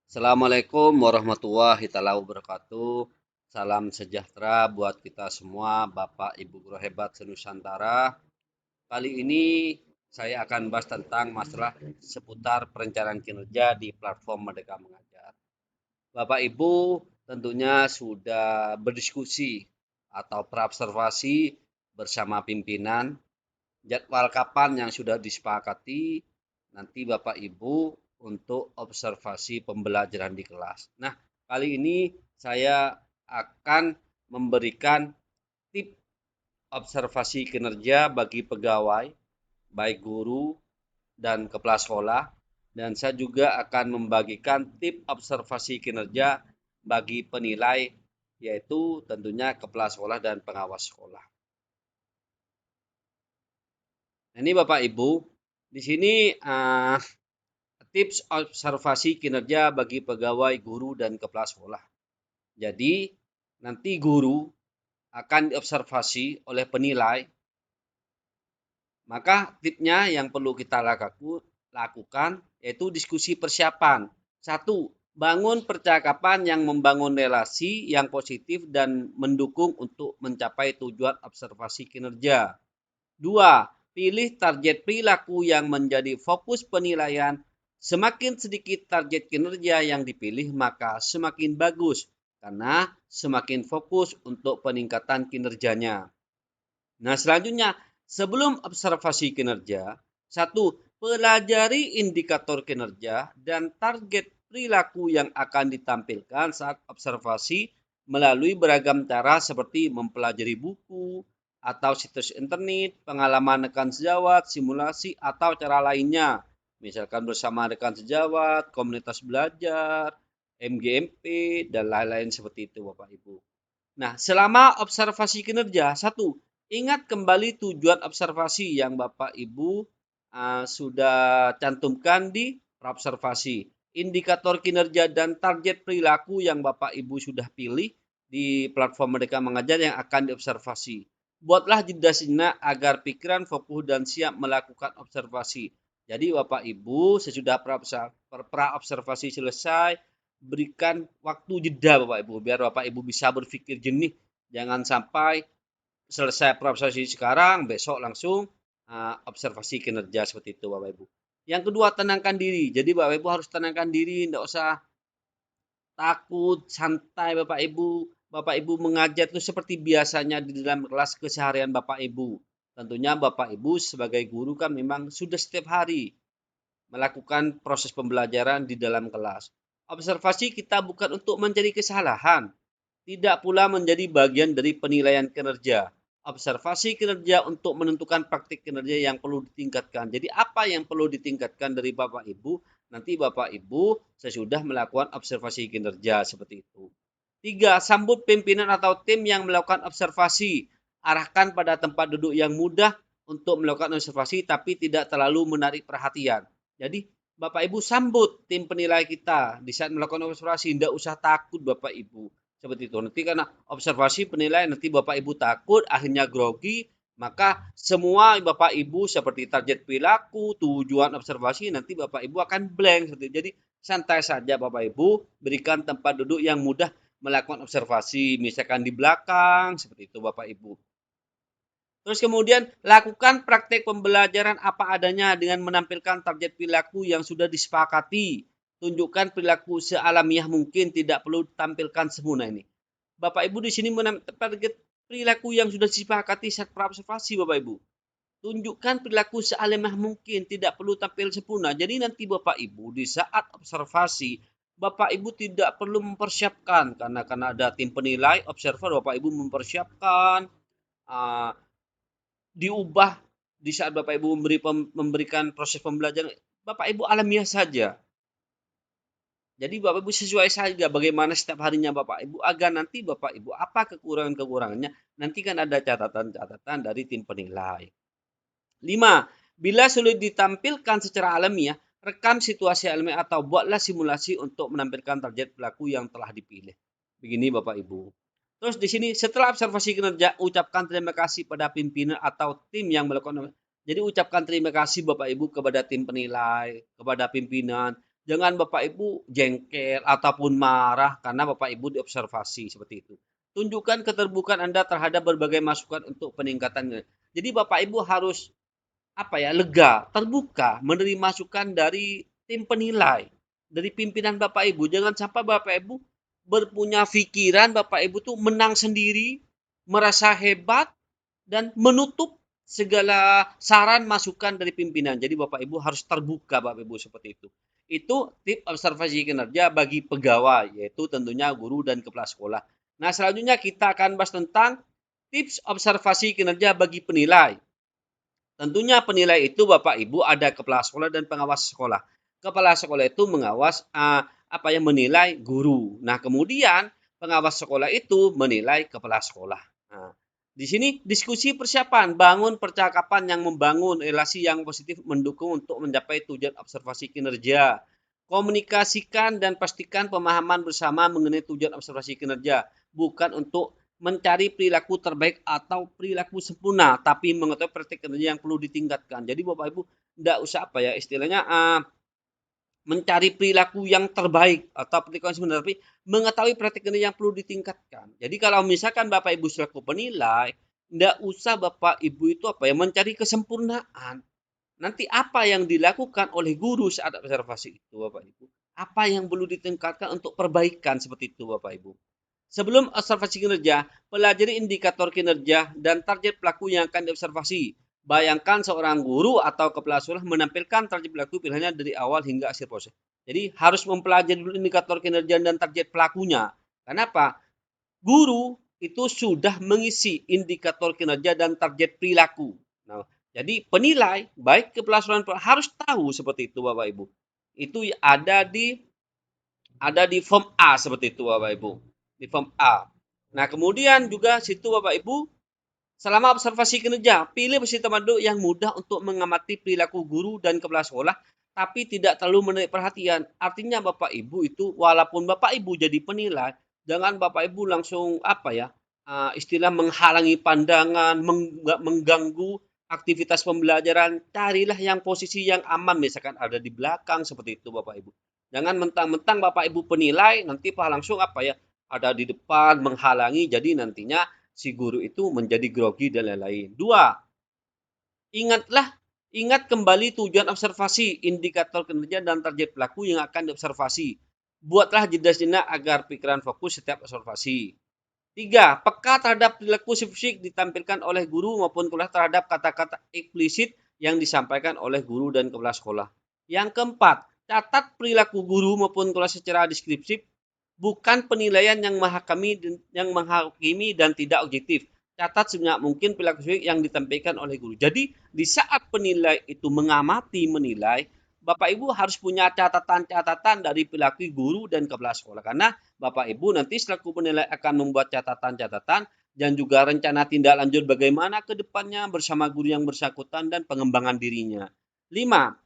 Assalamualaikum warahmatullahi taala wabarakatuh. Salam sejahtera buat kita semua, Bapak Ibu guru hebat senusantara. Kali ini saya akan bahas tentang masalah seputar perencanaan kinerja di platform Merdeka Mengajar. Bapak Ibu tentunya sudah berdiskusi atau berobservasi bersama pimpinan jadwal kapan yang sudah disepakati nanti Bapak Ibu untuk observasi pembelajaran di kelas. Nah, kali ini saya akan memberikan tip observasi kinerja bagi pegawai, baik guru dan kepala sekolah, dan saya juga akan membagikan tip observasi kinerja bagi penilai, yaitu tentunya kepala sekolah dan pengawas sekolah. Ini Bapak Ibu, di sini tips observasi kinerja bagi pegawai, guru, dan kepala sekolah. Jadi, nanti guru akan diobservasi oleh penilai, maka tipnya yang perlu kita lakukan yaitu diskusi persiapan. Satu, bangun percakapan yang membangun relasi yang positif dan mendukung untuk mencapai tujuan observasi kinerja. Dua, pilih target perilaku yang menjadi fokus penilaian. Semakin sedikit target kinerja yang dipilih, maka semakin bagus, karena semakin fokus untuk peningkatan kinerjanya. Nah, selanjutnya, sebelum observasi kinerja, satu, pelajari indikator kinerja dan target perilaku yang akan ditampilkan saat observasi melalui beragam cara seperti mempelajari buku, atau situs internet, pengalaman rekan sejawat, simulasi, atau cara lainnya. Misalkan bersama rekan sejawat, komunitas belajar, MGMP, dan lain-lain seperti itu Bapak Ibu. Nah, selama observasi kinerja, satu, ingat kembali tujuan observasi yang Bapak Ibu sudah cantumkan di observasi. Indikator kinerja dan target perilaku yang Bapak Ibu sudah pilih di platform Merdeka Mengajar yang akan diobservasi. Buatlah jeda sejenak agar pikiran fokus dan siap melakukan observasi. Jadi Bapak Ibu sesudah pra-observasi selesai, berikan waktu jeda Bapak Ibu biar Bapak Ibu bisa berpikir jernih. Jangan sampai selesai pra-observasi sekarang, besok langsung observasi kinerja seperti itu Bapak Ibu. Yang kedua, tenangkan diri. Jadi Bapak Ibu harus tenangkan diri, tidak usah takut, santai Bapak Ibu. Bapak Ibu mengajar itu seperti biasanya di dalam kelas keseharian Bapak Ibu. Tentunya Bapak Ibu sebagai guru kan memang sudah setiap hari melakukan proses pembelajaran di dalam kelas. Observasi kita bukan untuk mencari kesalahan, tidak pula menjadi bagian dari penilaian kinerja. Observasi kinerja untuk menentukan praktik kinerja yang perlu ditingkatkan. Jadi apa yang perlu ditingkatkan dari Bapak Ibu? Nanti Bapak Ibu sesudah melakukan observasi kinerja seperti itu. Tiga, sambut pimpinan atau tim yang melakukan observasi. Arahkan pada tempat duduk yang mudah untuk melakukan observasi tapi tidak terlalu menarik perhatian. Jadi Bapak Ibu sambut tim penilai kita di saat melakukan observasi. Tidak usah takut Bapak Ibu. Seperti itu. Nanti karena observasi penilaian nanti Bapak Ibu takut, akhirnya grogi, maka semua Bapak Ibu seperti target perilaku, tujuan observasi nanti Bapak Ibu akan blank. Jadi santai saja Bapak Ibu, berikan tempat duduk yang mudah melakukan observasi, misalkan di belakang, seperti itu Bapak Ibu. Terus kemudian lakukan praktek pembelajaran apa adanya dengan menampilkan target perilaku yang sudah disepakati. Tunjukkan perilaku sealamiah mungkin, tidak perlu tampilkan sempurna ini. Bapak Ibu di sini target perilaku yang sudah disepakati saat praobservasi Bapak Ibu. Tunjukkan perilaku sealamiah mungkin, tidak perlu tampil sempurna. Jadi nanti Bapak Ibu di saat observasi, Bapak Ibu tidak perlu mempersiapkan karena ada tim penilai, observer, Bapak Ibu mempersiapkan uh, diubah di saat Bapak Ibu memberikan proses pembelajaran, Bapak Ibu alamiah saja. Jadi Bapak Ibu sesuai saja bagaimana setiap harinya Bapak Ibu agar nanti Bapak Ibu apa kekurangan-kekurangannya nanti kan ada catatan-catatan dari tim penilai. 5. Bila sulit ditampilkan secara alamiah, rekam situasi alamiah atau buatlah simulasi untuk menampilkan target pelaku yang telah dipilih. Begini Bapak Ibu. Terus di sini setelah observasi kinerja, ucapkan terima kasih pada pimpinan atau tim yang melakukan. Jadi ucapkan terima kasih Bapak Ibu kepada tim penilai, kepada pimpinan. Jangan Bapak Ibu jengkel ataupun marah karena Bapak Ibu diobservasi seperti itu. Tunjukkan keterbukaan Anda terhadap berbagai masukan untuk peningkatan. Jadi Bapak Ibu harus lega, terbuka menerima masukan dari tim penilai, dari pimpinan Bapak Ibu. Jangan sampai Bapak Ibu berpunya pikiran Bapak Ibu tuh menang sendiri, merasa hebat dan menutup segala saran masukan dari pimpinan. Jadi Bapak Ibu harus terbuka Bapak Ibu seperti itu. Itu tip observasi kinerja bagi pegawai, yaitu tentunya guru dan kepala sekolah. Nah, selanjutnya kita akan bahas tentang tips observasi kinerja bagi penilai. Tentunya penilai itu Bapak Ibu ada kepala sekolah dan pengawas sekolah. Kepala sekolah itu mengawas menilai guru. Nah, kemudian pengawas sekolah itu menilai kepala sekolah. Nah, di sini diskusi persiapan, bangun percakapan yang membangun relasi yang positif mendukung untuk mencapai tujuan observasi kinerja. Komunikasikan dan pastikan pemahaman bersama mengenai tujuan observasi kinerja, bukan untuk mencari perilaku terbaik atau perilaku sempurna, tapi mengetahui praktik kerja yang perlu ditingkatkan. Jadi Bapak Ibu tidak usah istilahnya mencari perilaku yang terbaik atau perilaku yang sempurna, tapi mengetahui praktik kerja yang perlu ditingkatkan. Jadi kalau misalkan Bapak Ibu selaku penilai, tidak usah Bapak Ibu itu mencari kesempurnaan. Nanti apa yang dilakukan oleh guru saat observasi itu Bapak Ibu? Apa yang perlu ditingkatkan untuk perbaikan seperti itu Bapak Ibu? Sebelum observasi kinerja, pelajari indikator kinerja dan target pelaku yang akan diobservasi. Bayangkan seorang guru atau kepala sekolah menampilkan target pelaku pilihannya dari awal hingga akhir proses. Jadi harus mempelajari dulu indikator kinerja dan target pelakunya. Kenapa? Guru itu sudah mengisi indikator kinerja dan target perilaku. Nah, jadi penilai baik kepala sekolah harus tahu seperti itu Bapak Ibu. Itu ada di form A seperti itu Bapak Ibu. Di form A. Nah, kemudian juga situ Bapak Ibu, selama observasi kinerja, pilih peserta pandu yang mudah untuk mengamati perilaku guru dan kepala sekolah, tapi tidak terlalu menarik perhatian. Artinya Bapak Ibu itu, walaupun Bapak Ibu jadi penilai, jangan Bapak Ibu langsung istilah menghalangi pandangan, mengganggu aktivitas pembelajaran. Carilah yang posisi yang aman, misalkan ada di belakang seperti itu Bapak Ibu. Jangan mentang-mentang Bapak Ibu penilai, nanti langsung ada di depan menghalangi, jadi nantinya si guru itu menjadi grogi dan lain-lain. 2. Ingat kembali tujuan observasi, indikator kinerja dan target pelaku yang akan diobservasi. Buatlah jeda sejenak agar pikiran fokus setiap observasi. 3. Peka terhadap perilaku spesifik ditampilkan oleh guru maupun kelas terhadap kata-kata eksplisit yang disampaikan oleh guru dan kepala sekolah. Yang keempat, catat perilaku guru maupun kelas secara deskriptif, bukan penilaian yang menghakimi dan tidak objektif. Catat sebanyak mungkin perilaku yang ditampilkan oleh guru. Jadi di saat penilai itu menilai, Bapak Ibu harus punya catatan-catatan dari perilaku guru dan kepala sekolah. Karena Bapak Ibu nanti selaku penilai akan membuat catatan-catatan dan juga rencana tindak lanjut bagaimana ke depannya bersama guru yang bersangkutan dan pengembangan dirinya. 5.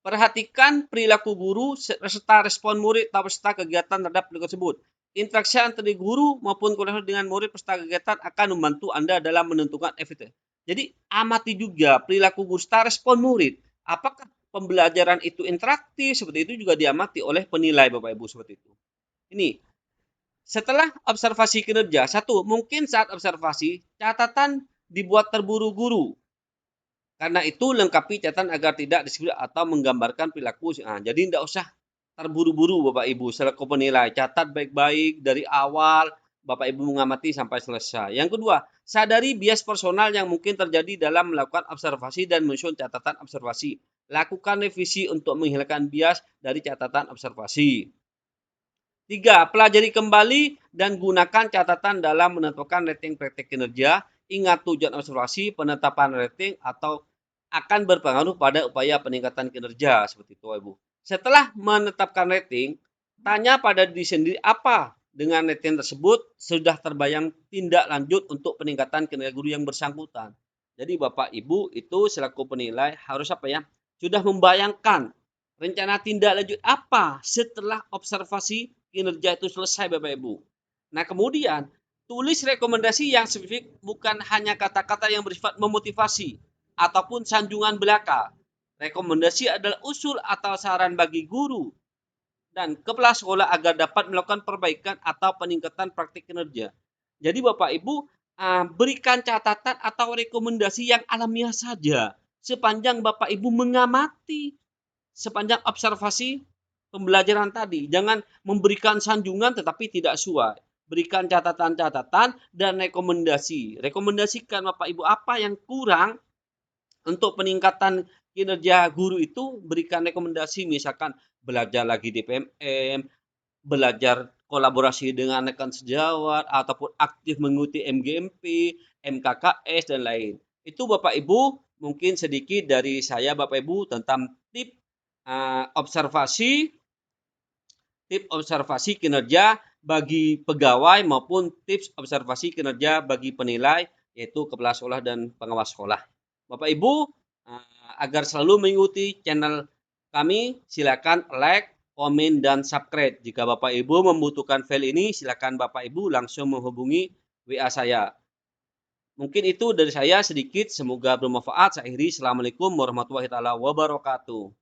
Perhatikan perilaku guru serta respon murid atau peserta kegiatan terhadap perilaku tersebut. Interaksi antara guru maupun kolaborasi dengan murid peserta kegiatan akan membantu Anda dalam menentukan efektivitas. Jadi amati juga perilaku guru serta respon murid. Apakah pembelajaran itu interaktif? Seperti itu juga diamati oleh penilai Bapak Ibu seperti itu. Ini setelah observasi kinerja, mungkin saat observasi catatan dibuat terburu-buru. Karena itu lengkapi catatan agar tidak disebut atau menggambarkan perilaku. Nah, jadi tidak usah terburu-buru Bapak Ibu selaku penilai. Catat baik-baik dari awal Bapak Ibu mengamati sampai selesai. Yang kedua, sadari bias personal yang mungkin terjadi dalam melakukan observasi dan menyusun catatan observasi. Lakukan revisi untuk menghilangkan bias dari catatan observasi. 3. Pelajari kembali dan gunakan catatan dalam menentukan rating praktik kinerja. Ingat tujuan observasi, penetapan rating atau akan berpengaruh pada upaya peningkatan kinerja seperti itu Ibu. Setelah menetapkan rating, tanya pada diri sendiri apa dengan rating tersebut sudah terbayang tindak lanjut untuk peningkatan kinerja guru yang bersangkutan. Jadi Bapak Ibu itu selaku penilai harus sudah membayangkan rencana tindak lanjut apa setelah observasi kinerja itu selesai Bapak Ibu. Nah kemudian tulis rekomendasi yang spesifik, bukan hanya kata-kata yang bersifat memotivasi ataupun sanjungan belaka. Rekomendasi adalah usul atau saran bagi guru dan kepala sekolah agar dapat melakukan perbaikan atau peningkatan praktik kinerja. Jadi Bapak Ibu, berikan catatan atau rekomendasi yang alamiah saja sepanjang Bapak Ibu mengamati, sepanjang observasi pembelajaran tadi. Jangan memberikan sanjungan tetapi tidak sesuai. Berikan catatan-catatan dan rekomendasi. Rekomendasikan Bapak Ibu apa yang kurang untuk peningkatan kinerja guru itu, berikan rekomendasi, misalkan belajar lagi di PMM, belajar kolaborasi dengan rekan sejawat, ataupun aktif mengikuti MGMP, MKKS, dan lain. Itu Bapak Ibu mungkin sedikit dari saya Bapak Ibu tentang observasi tips observasi kinerja bagi pegawai maupun tips observasi kinerja bagi penilai, yaitu kepala sekolah dan pengawas sekolah. Bapak Ibu, agar selalu mengikuti channel kami, silakan like, komen, dan subscribe. Jika Bapak Ibu membutuhkan file ini, silakan Bapak Ibu langsung menghubungi WA saya. Mungkin itu dari saya sedikit, semoga bermanfaat. Saya akhiri, Assalamualaikum warahmatullahi wabarakatuh.